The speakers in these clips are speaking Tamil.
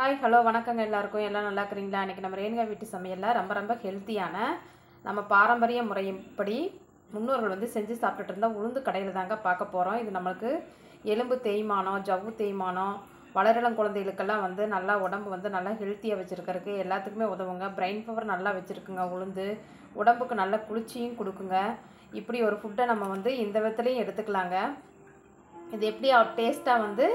ஹாய் ஹலோ வணக்கங்க எல்லாருக்கும். எல்லாம் நல்லா இருக்கிறீங்களா? இன்றைக்கி நம்ம ரேணுகா வீட்டு சமையலில் ரொம்ப ஹெல்த்தியான நம்ம பாரம்பரிய முறைப்படி முன்னோர்கள் செஞ்சு சாப்பிட்டுட்டு இருந்தால் உளுந்து கடையில் தாங்க பார்க்க போகிறோம். இது நம்மளுக்கு எலும்பு தேய்மானம், ஜவ்வு தேய்மானம், வளரிளம் குழந்தைகளுக்கெல்லாம் நல்லா உடம்பு நல்லா ஹெல்த்தியாக வச்சுருக்கிறதுக்கு எல்லாத்துக்குமே உதவுங்க. பிரெயின் பவர் நல்லா வச்சுருக்குங்க. உளுந்து உடம்புக்கு நல்ல குளிர்ச்சியும் கொடுக்குங்க. இப்படி ஒரு ஃபுட்டை நம்ம இந்த விதத்துலையும் எடுத்துக்கலாங்க. இது எப்படி டேஸ்ட்டாக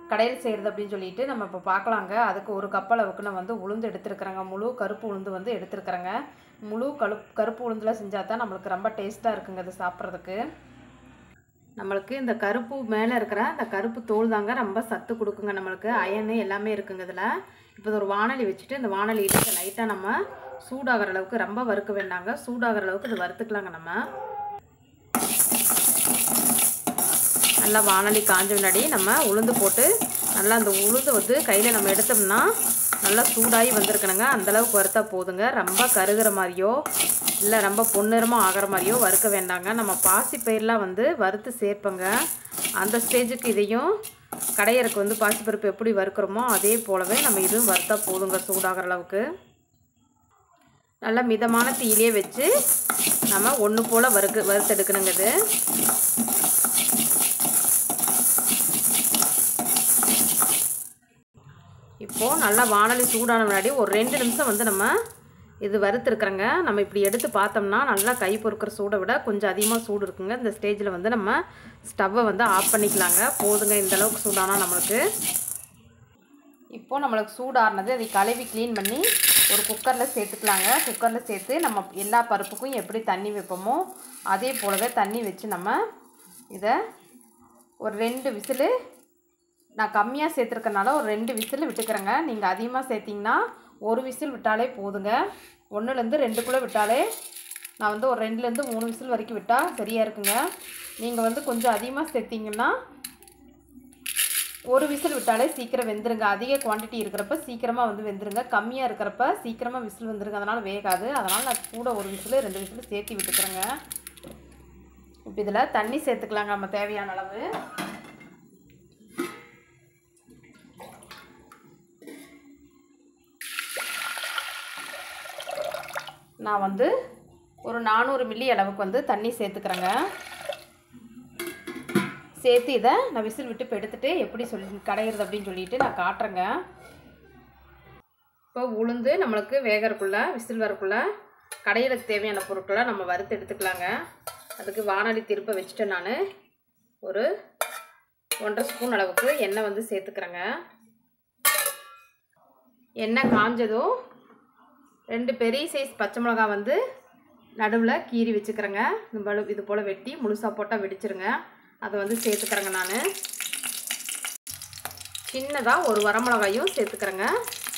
கடையில் செய்கிறது அப்படின்னு சொல்லிட்டு நம்ம இப்போ பார்க்கலாங்க. அதுக்கு ஒரு கப் அளவுக்கு நான் உளுந்து எடுத்துருக்குறேங்க. முழு கருப்பு உளுந்து எடுத்துருக்குறேங்க. முழு கருப்பு உளுந்தில் செஞ்சால் தான் நம்மளுக்கு ரொம்ப டேஸ்ட்டாக இருக்குங்க இது சாப்பிட்றதுக்கு. நம்மளுக்கு இந்த கருப்பு மேலே இருக்கிற அந்த கருப்பு தோல் தாங்க ரொம்ப சத்து கொடுக்குங்க. நம்மளுக்கு அயனு எல்லாமே இருக்குங்க இதில். இப்போ ஒரு வானலி வச்சுட்டு இந்த வானலியில் லைட்டாக நம்ம சூடாகிற அளவுக்கு, ரொம்ப வறுக்க வேண்டாங்க, சூடாகிற அளவுக்கு இது வறுத்துக்கலாங்க. நம்ம நல்லா வானலி காஞ்ச முன்னாடி நம்ம உளுந்து போட்டு நல்லா அந்த உளுந்து கையில் நம்ம எடுத்தோம்னா நல்லா சூடாகி வந்திருக்கணுங்க. அந்தளவுக்கு வறுத்தா போதுங்க. ரொம்ப கருகிற மாதிரியோ இல்லை ரொம்ப பொன்னிறமாக ஆகிற மாதிரியோ வறுக்க வேண்டாங்க. நம்ம பாசிப்பயிரெலாம் வறுத்து சேர்ப்போங்க. அந்த ஸ்டேஜுக்கு இதையும் கடையருக்கு பாசிப்பருப்பு எப்படி வறுக்கிறோமோ அதே போலவே நம்ம இதுவும் வறுத்தா போதுங்க. சூடாகிற அளவுக்கு நல்லா மிதமான தீயிலே வச்சு நம்ம ஒன்று போல் வறுத்தெடுக்கணுங்க. இது இப்போது நல்லா வானலி சூடான முன்னாடி ஒரு 2 நிமிஷம் நம்ம இது வறுத்துருக்குறோங்க. நம்ம இப்படி எடுத்து பார்த்தோம்னா நல்லா கை பொறுக்கிற சூடை விட கொஞ்சம் அதிகமாக சூடு இருக்குங்க. இந்த ஸ்டேஜில் நம்ம ஸ்டவ்வை ஆஃப் பண்ணிக்கலாங்க. போதுங்க இந்தளவுக்கு சூடானால் நம்மளுக்கு. இப்போது நம்மளுக்கு சூடானது அதை கழுவி க்ளீன் பண்ணி ஒரு குக்கரில் சேர்த்துக்கலாங்க. குக்கரில் சேர்த்து நம்ம எல்லா பருப்புக்கும் எப்படி தண்ணி வைப்போமோ அதே போலவே தண்ணி வச்சு நம்ம இதை ஒரு 2 விசிலு, நான் கம்மியாக சேர்த்துருக்கனால ஒரு 2 விசில் விட்டுக்கிறேங்க. நீங்கள் அதிகமாக சேர்த்திங்கன்னா ஒரு விசில் விட்டாலே போதுங்க. 1லேருந்து 2 விட்டாலே நான் ஒரு 2லேருந்து 3 விசில் வரைக்கும் விட்டால் சரியாக இருக்குங்க. நீங்கள் கொஞ்சம் அதிகமாக சேர்த்திங்கன்னா ஒரு விசில் விட்டாலே சீக்கிரம் வெந்துருங்க. அதிக குவான்டிட்டி இருக்கிறப்ப சீக்கிரமாக வெந்துருங்க. கம்மியாக இருக்கிறப்ப சீக்கிரமாக விசில் வந்துருங்க. அதனால் வேகாது. அதனால் நான் கூட ஒரு விசில் 2 விசில் சேர்த்து விட்டுக்கிறேங்க. இப்போ இதில் தண்ணி சேர்த்துக்கலாங்க நம்ம தேவையான அளவு. நான் ஒரு 400 மில்லி அளவுக்கு தண்ணி சேர்த்துக்கிறேங்க. சேர்த்து இதை நான் விசில் விட்டு இப்போ எடுத்துகிட்டு எப்படி கடையிறது அப்படின்னு சொல்லிட்டு நான் காட்டுறேங்க. இப்போ உளுந்து நம்மளுக்கு வேகறக்குள்ளே விசில் வரக்குள்ளே கடையிறதுக்கு தேவையான பொருட்களை நம்ம வறுத்து எடுத்துக்கலாங்க. அதுக்கு வானலி திருப்ப வச்சுட்டு நான் ஒரு 1.5 ஸ்பூன் அளவுக்கு எண்ணெய் சேர்த்துக்கிறேங்க. எண்ணெய் காஞ்சதும் 2 பெரிய சைஸ் பச்சை மிளகாய் நடுவில் கீறி வச்சுக்கிறேங்க. இது போல் வெட்டி முழுசாக போட்டால் வெடிச்சிருங்க. அதை சேர்த்துக்கிறேங்க. நான் சின்னதாக ஒரு வரமிளகாயும் சேர்த்துக்கிறேங்க.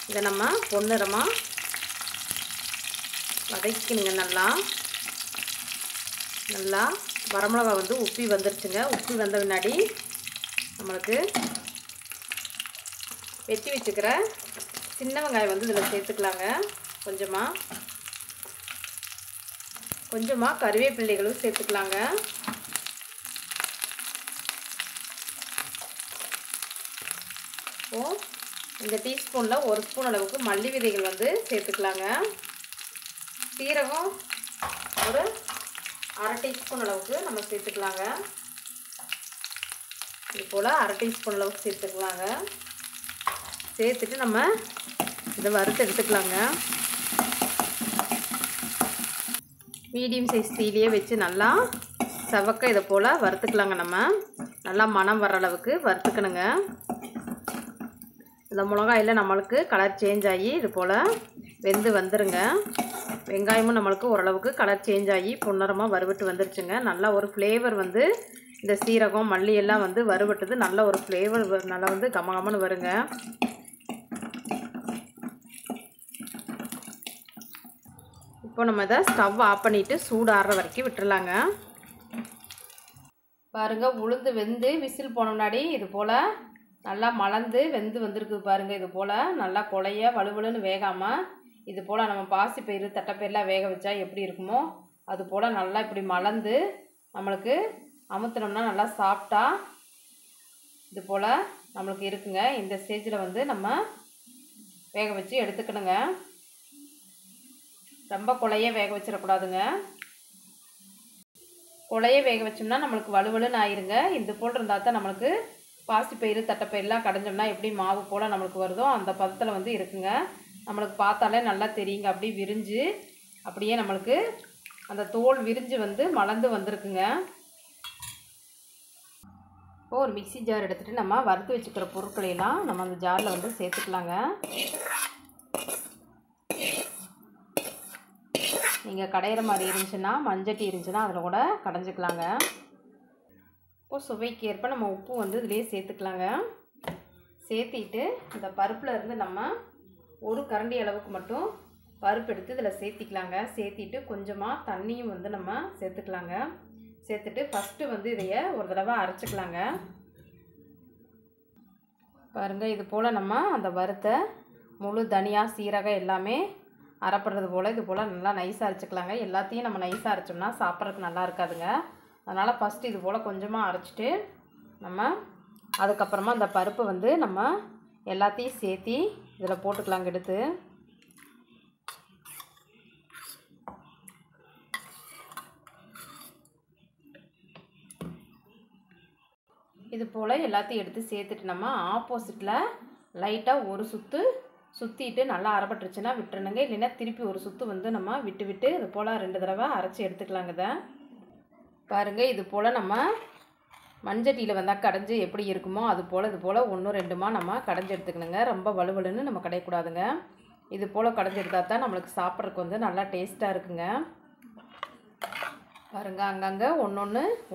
இதை நம்ம பொன்னிறமாக வதக்கணுங்க. நல்லா வரமிளகாய் உப்பி வந்துருச்சுங்க. உப்பி வந்த பின்னாடி நம்மளுக்கு வெட்டி வச்சுக்கிற சின்ன வெங்காயம் இதில் சேர்த்துக்கலாங்க. கொஞ்சமாக கருவேப்பிள்ளைகளும் சேர்த்துக்கலாங்க. இப்போது இந்த டீஸ்பூனில் 1 ஸ்பூன் அளவுக்கு மல்லி விதைகள் சேர்த்துக்கலாங்க. சீரகம் ஒரு 1/2 டீஸ்பூன் அளவுக்கு நம்ம சேர்த்துக்கலாங்க. இது போல் 1/2 டீஸ்பூன் அளவுக்கு சேர்த்துக்கலாங்க. சேர்த்துட்டு நம்ம இதை வறுத்து எடுத்துக்கலாங்க. மீடியம் சைஸ் தீயிலே வச்சு நல்லா செவக்க இதை போல் வறுத்துக்கலாங்க. நம்ம நல்லா மணம் வர அளவுக்கு வறுத்துக்கணுங்க. இந்த மிளகாயில் நம்மளுக்கு கலர் சேஞ்ச் ஆகி இது போல் வெந்து வந்துருங்க. வெங்காயமும் நம்மளுக்கு ஓரளவுக்கு கலர் சேஞ்ச் ஆகி பொன்னிறமாக வறுவிட்டு வந்துருச்சுங்க. நல்லா ஒரு ஃப்ளேவர் இந்த சீரகம் மல்லி எல்லாம் வறுவிட்டது நல்ல ஒரு ஃப்ளேவர் நல்லா கமகமன்னு வருங்க. இப்போ நம்ம இதை ஸ்டவ் ஆஃப் பண்ணிவிட்டு சூடாடுற வரைக்கும் விட்டுடலாங்க. பாருங்கள், உளுந்து வெந்து விசில் போன முன்னாடி இது போல் நல்லா மலர்ந்து வெந்து வந்திருக்கு பாருங்கள். இது போல் நல்லா கொலைய வலுவலுன்னு வேகாமல் இது போல் நம்ம பாசிப்பயிறு தட்டைப்பயிரெலாம் வேக வச்சா எப்படி இருக்குமோ அது போல் நல்லா இப்படி மலர்ந்து நம்மளுக்கு அமுத்தினோம்னா நல்லா சாஃப்டாக இது போல் நம்மளுக்கு இருக்குங்க. இந்த ஸ்டேஜில் நம்ம வேக வச்சு எடுத்துக்கணுங்க. ரொம்ப குழைய வேக வச்சிடக்கூடாதுங்க. குழைய வேக வச்சோம்னா நம்மளுக்கு வலுவலுன்னு ஆயிருங்க. இது போல் இருந்தால் தான் நம்மளுக்கு பாசிப்பயிறு தட்டைப்பயிரெலாம் கடைஞ்சோம்னா எப்படி மாவு போல் நம்மளுக்கு வருதோ அந்த பதத்தில் வந்து இருக்குங்க. நம்மளுக்கு பார்த்தாலே நல்லா தெரியுங்க. அப்படியே விரிஞ்சு அப்படியே நம்மளுக்கு அந்த தோல் விரிஞ்சு வந்து மலர்ந்து வந்திருக்குங்க. இப்போ ஒரு மிக்ஸி ஜார் எடுத்துகிட்டு நம்ம வறுத்து வச்சுக்கிற பொருட்களையெல்லாம் நம்ம அந்த ஜாரில் வந்து சேர்த்துக்கலாங்க. நீங்கள் கடையிற மாதிரி இருந்துச்சுன்னா மஞ்சட்டி இருந்துச்சுன்னா அதில் கூட கடைஞ்சிக்கலாங்க. இப்போ சுவைக்கு ஏற்ப நம்ம உப்பு வந்து இதிலே சேர்த்துக்கலாங்க. சேர்த்திட்டு இந்த பருப்பில் இருந்து நம்ம ஒரு கரண்டி அளவுக்கு மட்டும் பருப்பு எடுத்து இதில் சேர்த்திக்கலாங்க. சேர்த்திட்டு கொஞ்சமாக தண்ணியும் வந்து நம்ம சேர்த்துக்கலாங்க. சேர்த்துட்டு ஃபஸ்ட்டு வந்து இதைய ஒரு தடவை அரைச்சிக்கலாங்க. பாருங்கள், இது போல் நம்ம அந்த வறுத்த முழு தனியா சீரகம் எல்லாமே அரைப்படுறது போல் இது போல் நல்லா நைஸாக அரைச்சிக்கலாங்க. எல்லாத்தையும் நம்ம நைஸாக அரைச்சோம்னா சாப்பிட்றதுக்கு நல்லா இருக்காதுங்க. அதனால் ஃபஸ்ட்டு இது போல் கொஞ்சமாக அரைச்சிட்டு நம்ம அதுக்கப்புறமா அந்த பருப்பை வந்து நம்ம எல்லாத்தையும் சேர்த்தி இதில் போட்டுக்கலாங்க. எடுத்து இது போல் எல்லாத்தையும் எடுத்து சேர்த்துட்டு நம்ம ஆப்போசிட்டில் லைட்டாக ஒரு சுற்று சுற்றிட்டு நல்லா அரைப்பட்டுருச்சுன்னா விட்டுருணுங்க. இல்லைன்னா திருப்பி ஒரு சுற்று வந்து நம்ம விட்டு இது போல் 2 தடவை அரைச்சி எடுத்துக்கலாங்க. இதை பாருங்கள், இது போல் நம்ம மண்சட்டியில் வந்தால் கடைஞ்சி எப்படி இருக்குமோ அது போல் இது போல் 1 2மா நம்ம கடைஞ்சி எடுத்துக்கணுங்க. ரொம்ப வலுவலுன்னு நம்ம கடையக்கூடாதுங்க. இது போல் கடைஞ்சி எடுத்தால் தான் நம்மளுக்கு சாப்பிட்றதுக்கு வந்து நல்லா டேஸ்ட்டாக இருக்குங்க. பாருங்கள், அங்கங்கே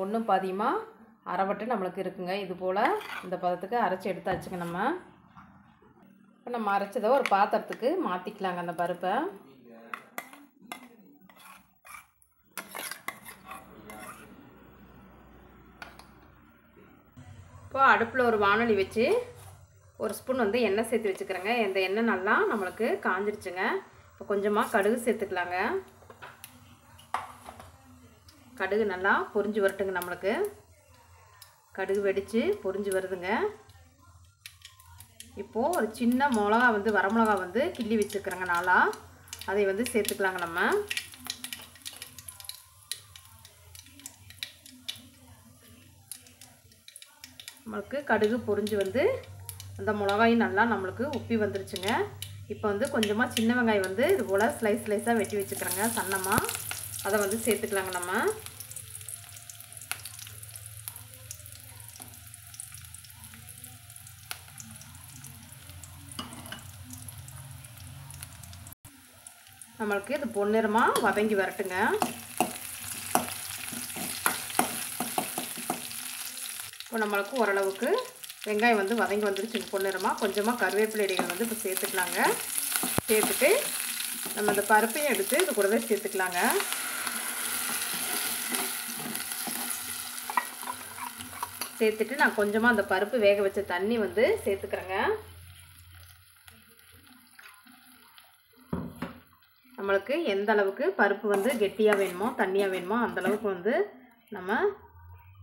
ஒன்று பாதியமாக அரைவட்டு நம்மளுக்கு இருக்குங்க. இது போல் இந்த பதத்துக்கு அரைச்சி எடுத்தாச்சுங்க. இப்போ நம்ம அரைச்சதை ஒரு பாத்திரத்துக்கு மாற்றிக்கலாங்க. அந்த பருப்பை இப்போ அடுப்பில் ஒரு வானொலி வச்சு ஒரு ஸ்பூன் வந்து எண்ணெய் சேர்த்து வச்சுக்கிறேங்க. இந்த எண்ணெய் நல்லா நம்மளுக்கு காஞ்சிருச்சுங்க. இப்போ கொஞ்சமாக கடுகு சேர்த்துக்கலாங்க. கடுகு நல்லா பொரிஞ்சு வரட்டுங்க. நம்மளுக்கு கடுகு வெடித்து பொரிஞ்சு வருதுங்க. இப்போது ஒரு சின்ன மிளகா வந்து வரமிளகா வந்து கிள்ளி வச்சுக்கிறேங்க. நாளாக அதை வந்து சேர்த்துக்கலாங்க. நம்ம நம்மளுக்கு கடுகு பொரிஞ்சு வந்து அந்த மிளகாயும் நல்லா நம்மளுக்கு உப்பி வந்துருச்சுங்க. இப்போ வந்து கொஞ்சமாக சின்ன வெங்காயம் வந்து இது போல் ஸ்லைஸாக வெட்டி வச்சுக்கிறேங்க சன்னமாக. அதை வந்து சேர்த்துக்கலாங்க. நம்மளுக்கு இது பொன்னிறமாக வதங்கி வரட்டுங்க. இப்போ நம்மளுக்கு ஓரளவுக்கு வெங்காயம் வந்து வதங்கி வந்துருச்சுங்க பொன்னிறமாக. கொஞ்சமாக கருவேப்பிலை இலைகள் வந்து இப்போ சேர்த்துக்கலாங்க. சேர்த்துட்டு நம்ம இந்த பருப்பையும் எடுத்து இது கூடவே சேர்த்துக்கலாங்க. சேர்த்துட்டு நான் கொஞ்சமாக அந்த பருப்பு வேக வச்ச தண்ணி வந்து சேர்த்துக்கிறேங்க. நம்மளுக்கு எந்த அளவுக்கு பருப்பு வந்து கெட்டியாக வேணுமோ தண்ணியாக வேணுமோ அந்தளவுக்கு வந்து நம்ம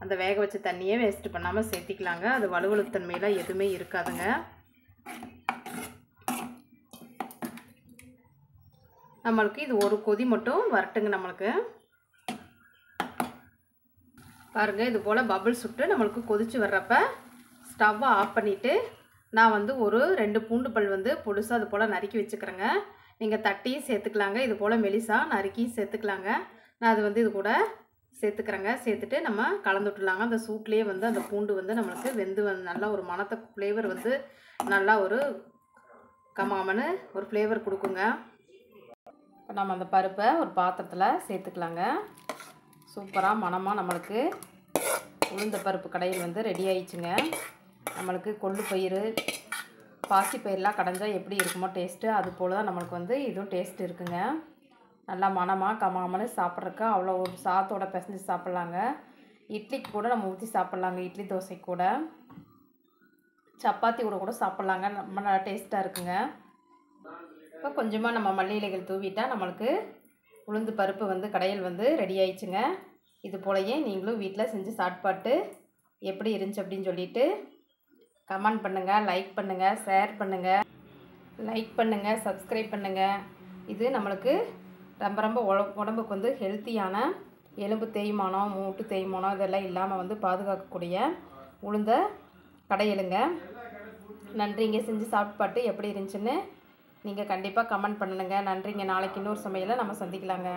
அந்த வேக வச்ச தண்ணியை வேஸ்ட்டு பண்ணாமல் சேர்த்திக்கலாங்க. அது வலுவழுப்பு தன்மையெல்லாம் எதுவுமே இருக்காதுங்க. நம்மளுக்கு இது ஒரு கொதி மட்டும் வரட்டுங்க. நம்மளுக்கு பாருங்கள், இது போல் பபிள்ஸ் விட்டு நம்மளுக்கு கொதித்து வர்றப்ப ஸ்டவ்வை ஆஃப் பண்ணிவிட்டு நான் வந்து ஒரு 2 பூண்டு பல் வந்து பொடுசாக அது போல் நறுக்கி வச்சுக்கிறேங்க. நீங்கள் தட்டியும் சேர்த்துக்கலாங்க. இது போல் மெலிசாக நறுக்கியும் சேர்த்துக்கலாங்க. நான் அது வந்து இது கூட சேர்த்துக்கிறேங்க. சேர்த்துட்டு நம்ம கலந்து விட்டுலாங்க. அந்த சூட்லேயே வந்து அந்த பூண்டு வந்து நம்மளுக்கு வெந்து நல்லா ஒரு மணத்தை ஃப்ளேவர் வந்து நல்லா ஒரு கமாமன்னு ஒரு ஃப்ளேவர் கொடுக்குங்க. இப்போ நம்ம அந்த பருப்பை ஒரு பாத்திரத்தில் சேர்த்துக்கலாங்க. சூப்பராக மணமாக நம்மளுக்கு உளுந்த பருப்பு கடையில் வந்து ரெடி ஆயிடுச்சுங்க. நம்மளுக்கு கொள்ளு பயிறு பாசிப்பயிரெலாம் கடைஞ்சால் எப்படி இருக்குமோ டேஸ்ட்டு அது போல் தான் நம்மளுக்கு வந்து இதுவும் டேஸ்ட் இருக்குங்க. நல்லா மணமாக கமாமன்னு சாப்பிட்றதுக்கு அவ்வளோ ஒரு சாதத்தோட பிசைஞ்சு சாப்பிட்லாங்க. இட்லிக்கு கூட நம்ம ஊற்றி சாப்பிட்லாங்க. இட்லி தோசை கூட சப்பாத்தி கூட சாப்பிட்லாங்க. ரொம்ப நல்லா டேஸ்ட்டாக இருக்குங்க. இப்போ கொஞ்சமாக நம்ம மல்லி இலைகள் தூவிட்டால் நம்மளுக்கு உளுந்து பருப்பு வந்து கடையில் வந்து ரெடி ஆயிடுச்சுங்க. இது போலயே நீங்களும் வீட்டில் செஞ்சு சாப்பிட்டு எப்படி இருந்துச்சு அப்படின்னு சொல்லிட்டு கமெண்ட் பண்ணுங்கள், லைக் பண்ணுங்கள், ஷேர் பண்ணுங்கள். லைக் பண்ணுங்கள், சப்ஸ்கிரைப் பண்ணுங்கள். இது நம்மளுக்கு ரொம்ப ரொம்ப உடம்புக்கு வந்து ஹெல்த்தியான எலும்பு தேய்மானம், மூட்டு தேய்மானம் இதெல்லாம் இல்லாமல் வந்து பாதுகாக்கக்கூடிய உளுந்த கடையலுங்க. நன்றிங்க. செஞ்சு சாப்பிட்டு பார்த்து எப்படி இருந்துச்சுன்னு நீங்கள் கண்டிப்பாக கமெண்ட் பண்ணுங்க. நன்றிங்க. நாளைக்கு இன்னொரு சமையலை நம்ம சந்திக்கலாங்க.